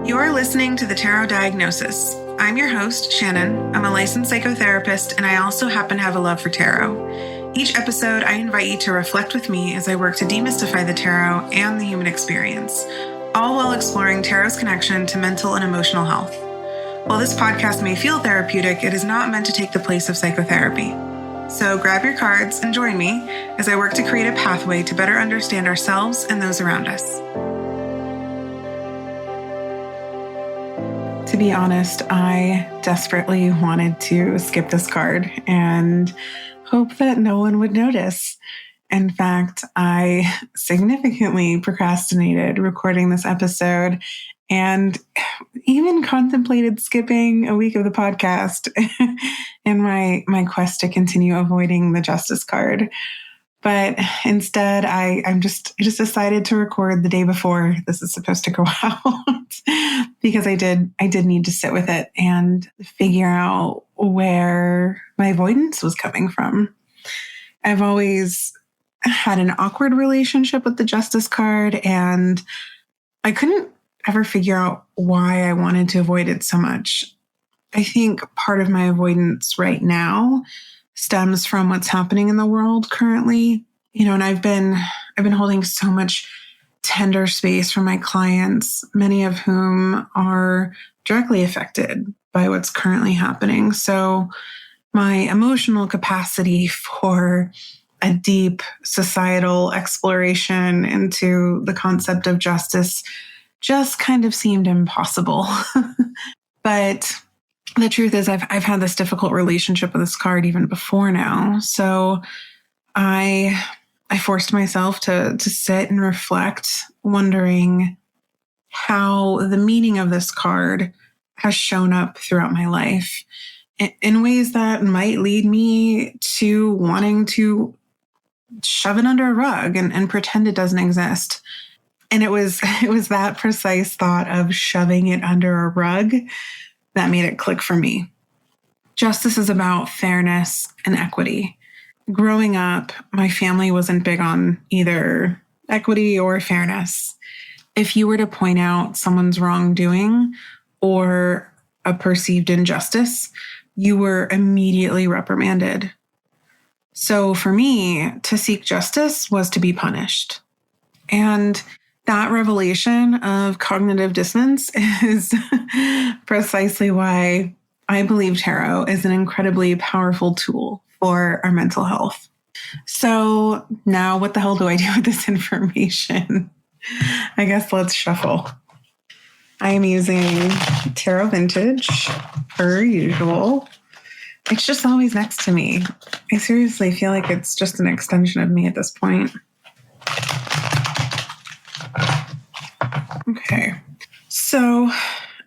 You're listening to The Tarot Diagnosis. I'm your host, Shannon. I'm a licensed psychotherapist, and I also happen to have a love for tarot. Each episode, I invite you to reflect with me as I work to demystify the tarot and the human experience, all while exploring tarot's connection to mental and emotional health. While this podcast may feel therapeutic, it is not meant to take the place of psychotherapy. So grab your cards and join me as I work to create a pathway to better understand ourselves and those around us. To be honest, I desperately wanted to skip this card and hope that no one would notice. In fact, I significantly procrastinated recording this episode and even contemplated skipping a week of the podcast in my quest to continue avoiding the justice card. But instead, I just decided to record the day before this is supposed to go out because I did need to sit with it and figure out where my avoidance was coming from. I've always had an awkward relationship with the justice card, and I couldn't ever figure out why I wanted to avoid it so much. I think part of my avoidance right now stems from what's happening in the world currently. And I've been holding so much tender space for my clients, many of whom are directly affected by what's currently happening. So my emotional capacity for a deep societal exploration into the concept of justice just kind of seemed impossible. But the truth is, I've had this difficult relationship with this card even before now. So I forced myself to sit and reflect, wondering how the meaning of this card has shown up throughout my life in ways that might lead me to wanting to shove it under a rug and pretend it doesn't exist. And it was that precise thought of shoving it under a rug that made it click for me. Justice is about fairness and equity. Growing up, my family wasn't big on either equity or fairness. If you were to point out someone's wrongdoing or a perceived injustice, you were immediately reprimanded. So for me, to seek justice was to be punished. And that revelation of cognitive dissonance is precisely why I believe tarot is an incredibly powerful tool for our mental health. So now what the hell do I do with this information? I guess let's shuffle. I am using Tarot Vintage per usual. It's just always next to me. I seriously feel like it's just an extension of me at this point. Okay, so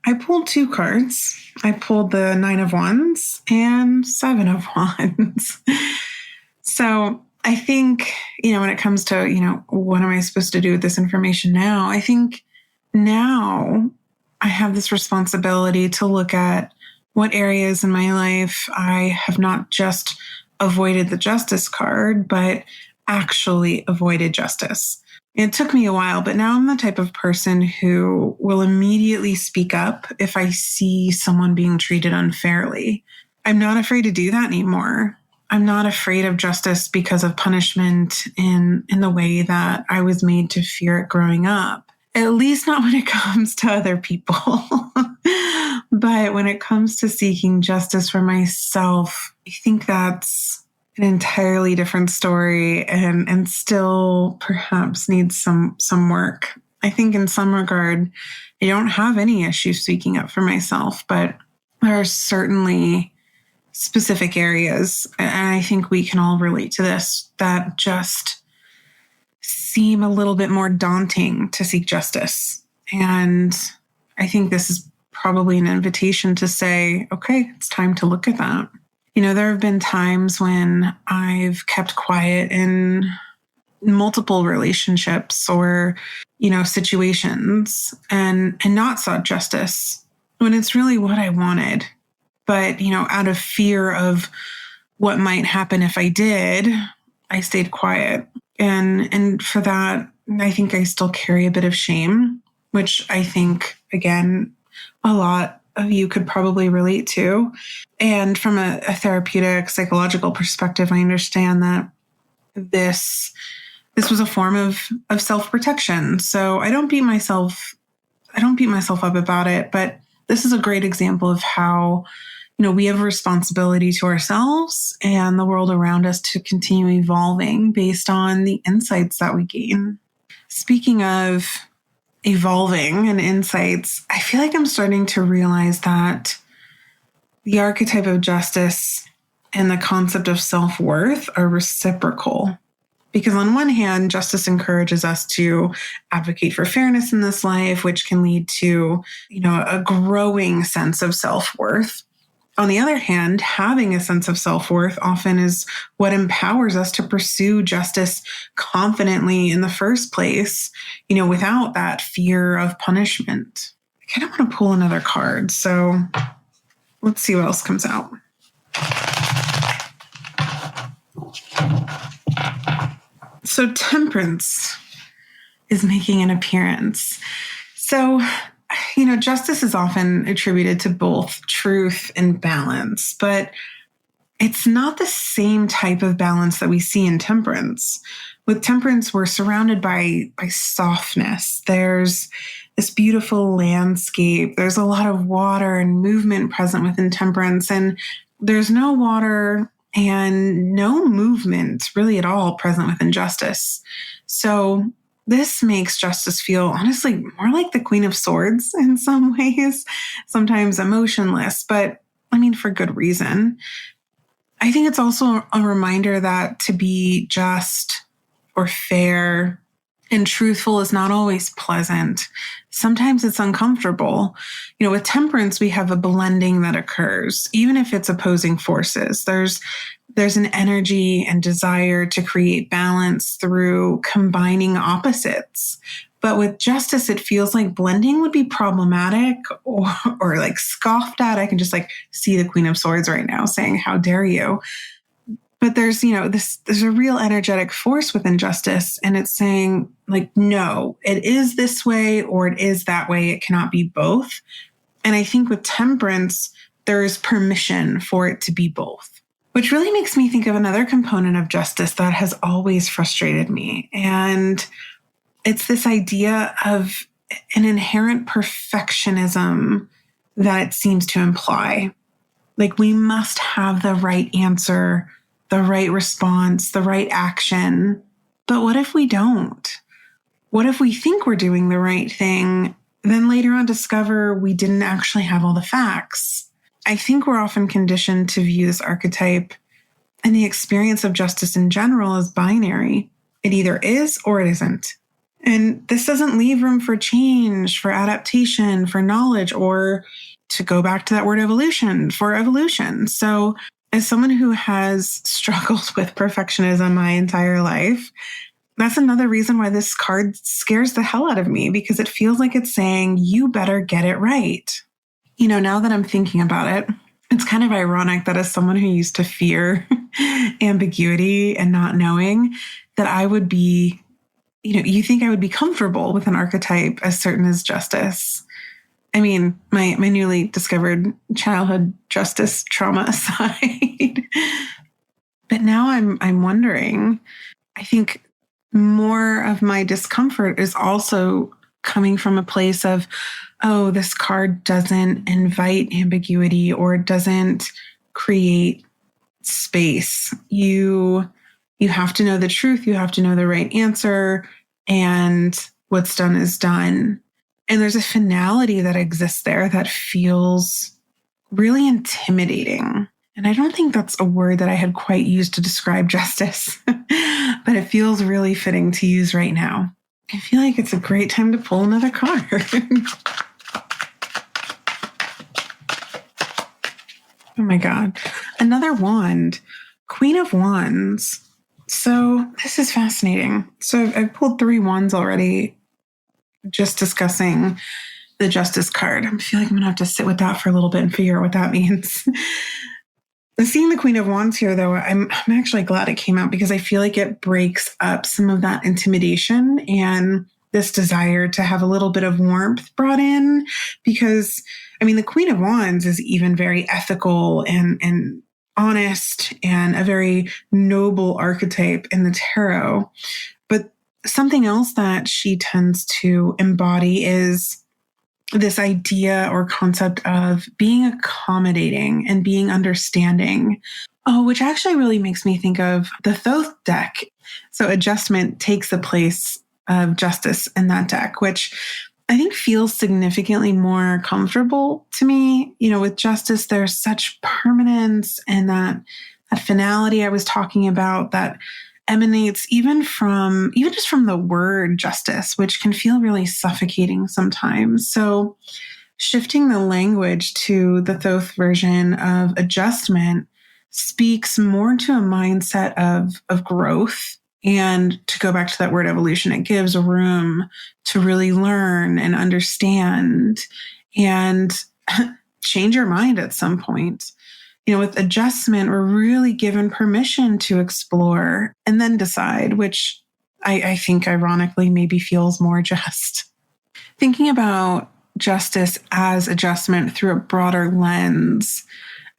I pulled two cards. I pulled the 9 of Wands and 7 of Wands. So I think, when it comes to, what am I supposed to do with this information now? I think now I have this responsibility to look at what areas in my life I have not just avoided the justice card, but actually avoided justice. It took me a while, but now I'm the type of person who will immediately speak up if I see someone being treated unfairly. I'm not afraid to do that anymore. I'm not afraid of justice because of punishment in the way that I was made to fear it growing up. At least not when it comes to other people. But when it comes to seeking justice for myself, I think that's an entirely different story and still perhaps needs some work. I think in some regard, I don't have any issue speaking up for myself, but there are certainly specific areas, and I think we can all relate to this, that just seem a little bit more daunting to seek justice. And I think this is probably an invitation to say, okay, it's time to look at that. There have been times when I've kept quiet in multiple relationships or, situations and not sought justice when it's really what I wanted. But, out of fear of what might happen if I did, I stayed quiet. And for that, I think I still carry a bit of shame, which I think again, a lot of you could probably relate to. And from a therapeutic, psychological perspective, I understand that this was a form of self-protection. So I don't beat myself up about it, but this is a great example of how, we have a responsibility to ourselves and the world around us to continue evolving based on the insights that we gain. Speaking of evolving and insights, I feel like I'm starting to realize that the archetype of justice and the concept of self-worth are reciprocal. Because on one hand, justice encourages us to advocate for fairness in this life, which can lead to, a growing sense of self-worth. On the other hand, having a sense of self-worth often is what empowers us to pursue justice confidently in the first place, without that fear of punishment. I kind of want to pull another card. So let's see what else comes out. So Temperance is making an appearance. So, justice is often attributed to both truth and balance, but it's not the same type of balance that we see in Temperance. With Temperance, we're surrounded by softness. There's this beautiful landscape. There's a lot of water and movement present within Temperance, and there's no water and no movement really at all present within Justice. So this makes Justice feel honestly more like the Queen of Swords in some ways, sometimes emotionless, but for good reason. I think it's also a reminder that to be just or fair and truthful is not always pleasant. Sometimes it's uncomfortable. With Temperance, we have a blending that occurs, even if it's opposing forces. There's an energy and desire to create balance through combining opposites. But with Justice, it feels like blending would be problematic or like scoffed at. I can just see the Queen of Swords right now saying, "How dare you?" But there's a real energetic force within Justice, and it's saying no, it is this way or it is that way. It cannot be both. And I think with Temperance, there is permission for it to be both, which really makes me think of another component of Justice that has always frustrated me. And it's this idea of an inherent perfectionism that it seems to imply. We must have the right answer, the right response, the right action. But what if we don't? What if we think we're doing the right thing, then later on discover we didn't actually have all the facts? I think we're often conditioned to view this archetype and the experience of justice in general as binary. It either is or it isn't. And this doesn't leave room for change, for adaptation, for knowledge, or to go back to that word evolution, for evolution. So as someone who has struggled with perfectionism my entire life, that's another reason why this card scares the hell out of me, because it feels like it's saying, you better get it right. Now that I'm thinking about it, it's kind of ironic that as someone who used to fear ambiguity and not knowing, that I would be, you think I would be comfortable with an archetype as certain as Justice. My newly discovered childhood justice trauma aside. But now I'm wondering, I think more of my discomfort is also coming from a place of, oh, this card doesn't invite ambiguity or doesn't create space. You have to know the truth. You have to know the right answer, and what's done is done. And there's a finality that exists there that feels really intimidating. And I don't think that's a word that I had quite used to describe justice, but it feels really fitting to use right now. I feel like it's a great time to pull another card. Oh my God. Another wand. Queen of Wands. So this is fascinating. So I've pulled 3 wands already, just discussing the Justice card. I feel like I'm going to have to sit with that for a little bit and figure out what that means. Seeing the Queen of Wands here, though, I'm actually glad it came out, because I feel like it breaks up some of that intimidation and this desire to have a little bit of warmth brought in, because the Queen of Wands is even very ethical and honest and a very noble archetype in the tarot. But something else that she tends to embody is this idea or concept of being accommodating and being understanding. Oh, which actually really makes me think of the Thoth deck. So adjustment takes the place of justice in that deck, which I think feels significantly more comfortable to me. With justice, there's such permanence and that finality I was talking about that emanates even just from the word justice, which can feel really suffocating sometimes. So shifting the language to the Thoth version of adjustment speaks more to a mindset of growth. And to go back to that word evolution, it gives room to really learn and understand and change your mind at some point. With adjustment, we're really given permission to explore and then decide, which I think ironically maybe feels more just. Thinking about justice as adjustment through a broader lens,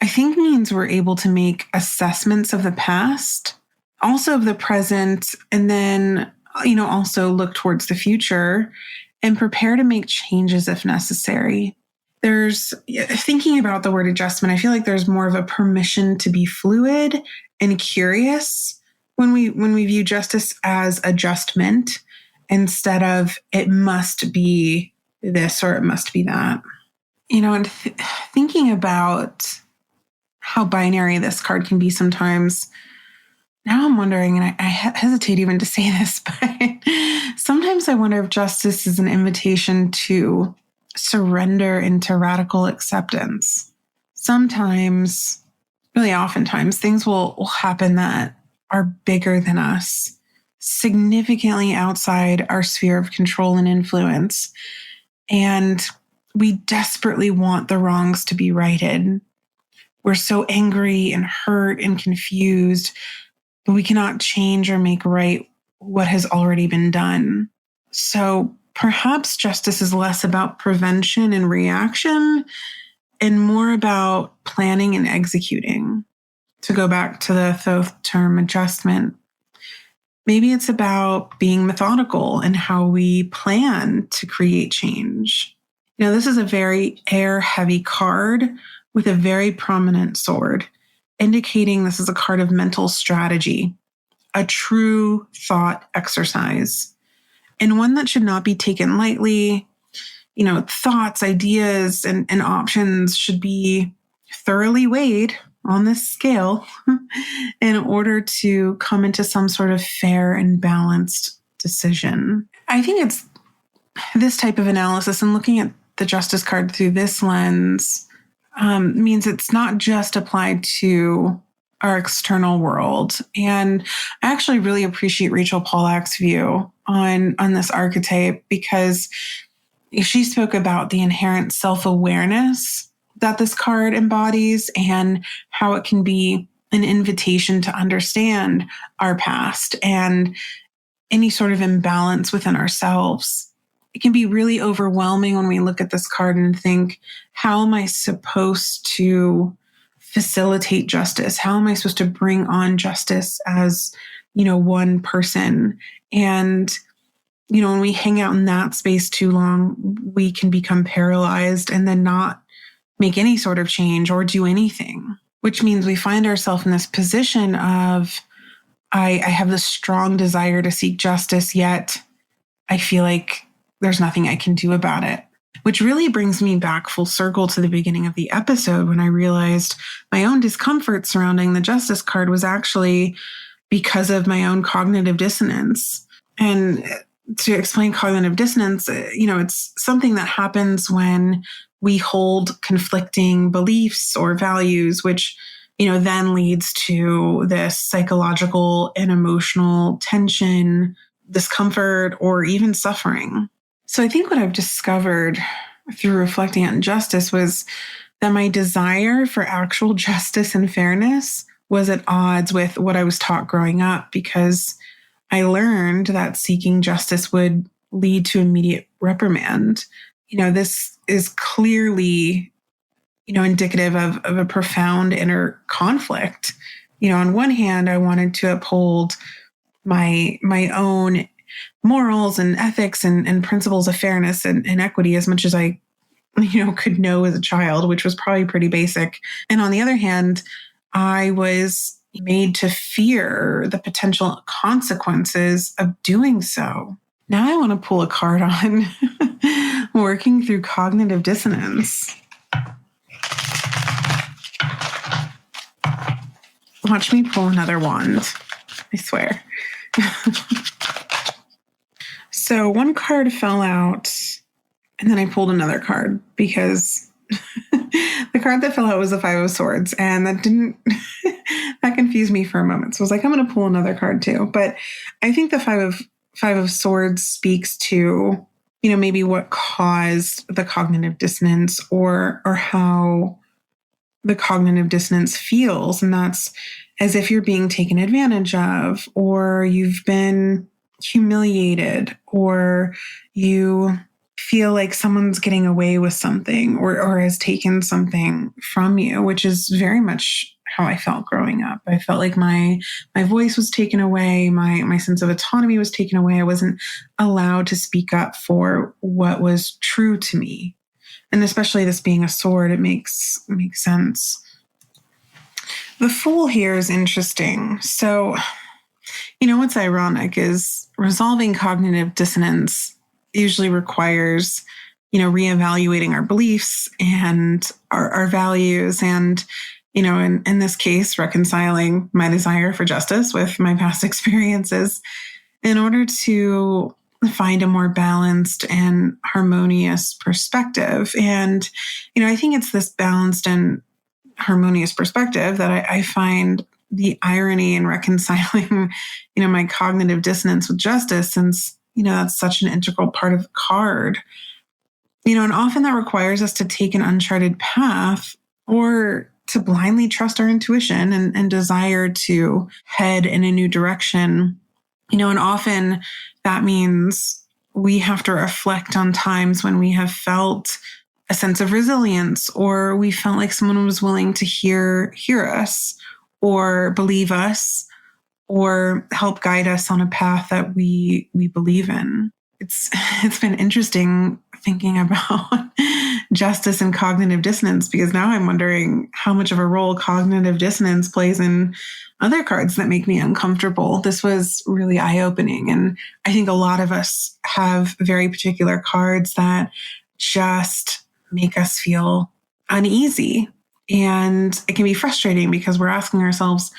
I think means we're able to make assessments of the past, also of the present, and then, also look towards the future and prepare to make changes if necessary. There's thinking about the word adjustment, I feel like there's more of a permission to be fluid and curious when we view justice as adjustment instead of it must be this or it must be that. And thinking about how binary this card can be sometimes. Now I'm wondering, and I hesitate even to say this, but sometimes I wonder if justice is an invitation to surrender into radical acceptance. Sometimes, really oftentimes, things will happen that are bigger than us, significantly outside our sphere of control and influence. And we desperately want the wrongs to be righted. We're so angry and hurt and confused, but we cannot change or make right what has already been done. So perhaps justice is less about prevention and reaction and more about planning and executing. To go back to the Thoth term adjustment, maybe it's about being methodical in how we plan to create change. This is a very air-heavy card with a very prominent sword, indicating this is a card of mental strategy, a true thought exercise, and one that should not be taken lightly. Thoughts, ideas, and options should be thoroughly weighed on this scale in order to come into some sort of fair and balanced decision. I think it's this type of analysis and looking at the Justice card through this lens means it's not just applied to our external world. And I actually really appreciate Rachel Pollack's view on this archetype, because she spoke about the inherent self-awareness that this card embodies and how it can be an invitation to understand our past and any sort of imbalance within ourselves. It can be really overwhelming when we look at this card and think, how am I supposed to facilitate justice? How am I supposed to bring on justice as, one person? And, when we hang out in that space too long, we can become paralyzed and then not make any sort of change or do anything, which means we find ourselves in this position of, I have this strong desire to seek justice, yet I feel like there's nothing I can do about it, which really brings me back full circle to the beginning of the episode when I realized my own discomfort surrounding the Justice card was actually because of my own cognitive dissonance. And to explain cognitive dissonance, it's something that happens when we hold conflicting beliefs or values, which, then leads to this psychological and emotional tension, discomfort, or even suffering. So I think what I've discovered through reflecting on justice was that my desire for actual justice and fairness was at odds with what I was taught growing up, because I learned that seeking justice would lead to immediate reprimand. This is clearly, indicative of a profound inner conflict. On one hand, I wanted to uphold my own morals and ethics and principles of fairness and equity as much as I, could know as a child, which was probably pretty basic. And on the other hand, I was made to fear the potential consequences of doing so. Now I want to pull a card on working through cognitive dissonance. Watch me pull another wand. I swear. So one card fell out, and then I pulled another card because the card that fell out was the Five of Swords, and that confused me for a moment. So I was like, I'm going to pull another card too. But I think the Five of Swords speaks to, maybe what caused the cognitive dissonance or how the cognitive dissonance feels. And that's as if you're being taken advantage of, or you've been humiliated, or you feel like someone's getting away with something or has taken something from you, which is very much how I felt growing up. I felt like my voice was taken away. My sense of autonomy was taken away. I wasn't allowed to speak up for what was true to me. And especially this being a sword, it makes sense. The Fool here is interesting. So, what's ironic is resolving cognitive dissonance usually requires, reevaluating our beliefs and our values and, in this case, reconciling my desire for justice with my past experiences in order to find a more balanced and harmonious perspective. And, I think it's this balanced and harmonious perspective that I find the irony in reconciling, my cognitive dissonance with justice, since, that's such an integral part of the card. And often that requires us to take an uncharted path or to blindly trust our intuition and desire to head in a new direction. And often that means we have to reflect on times when we have felt a sense of resilience, or we felt like someone was willing to hear us or believe us or help guide us on a path that we believe in. It's been interesting thinking about justice and cognitive dissonance, because now I'm wondering how much of a role cognitive dissonance plays in other cards that make me uncomfortable. This was really eye-opening. And I think a lot of us have very particular cards that just make us feel uneasy. And it can be frustrating because we're asking ourselves,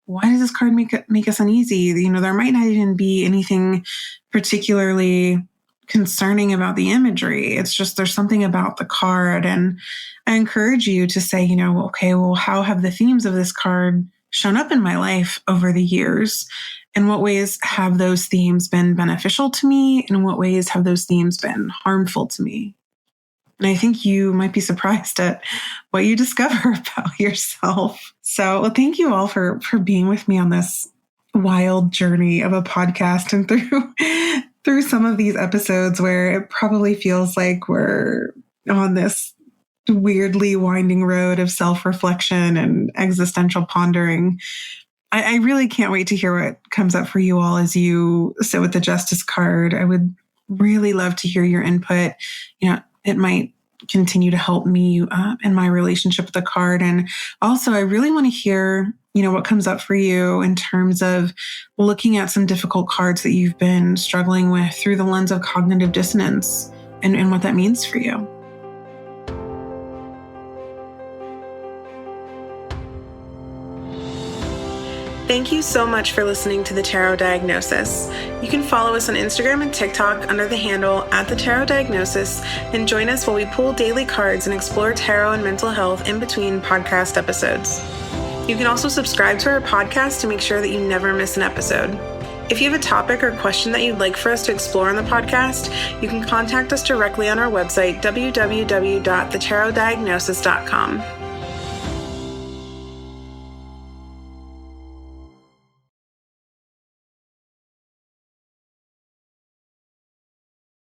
why does this card make us uneasy? There might not even be anything particularly concerning about the imagery. It's just there's something about the card. And I encourage you to say, okay, well, how have the themes of this card shown up in my life over the years? In what ways have those themes been beneficial to me? And in what ways have those themes been harmful to me? And I think you might be surprised at what you discover about yourself. So thank you all for being with me on this wild journey of a podcast and through some of these episodes where it probably feels like we're on this weirdly winding road of self-reflection and existential pondering. I really can't wait to hear what comes up for you all as you sit with the Justice card. I would really love to hear your input. It might continue to help me in my relationship with the card. And also, I really want to hear, what comes up for you in terms of looking at some difficult cards that you've been struggling with through the lens of cognitive dissonance and what that means for you. Thank you so much for listening to The Tarot Diagnosis. You can follow us on Instagram and TikTok under the handle @TheTarotDiagnosis and join us while we pull daily cards and explore tarot and mental health in between podcast episodes. You can also subscribe to our podcast to make sure that you never miss an episode. If you have a topic or question that you'd like for us to explore on the podcast, you can contact us directly on our website, www.thetarotdiagnosis.com.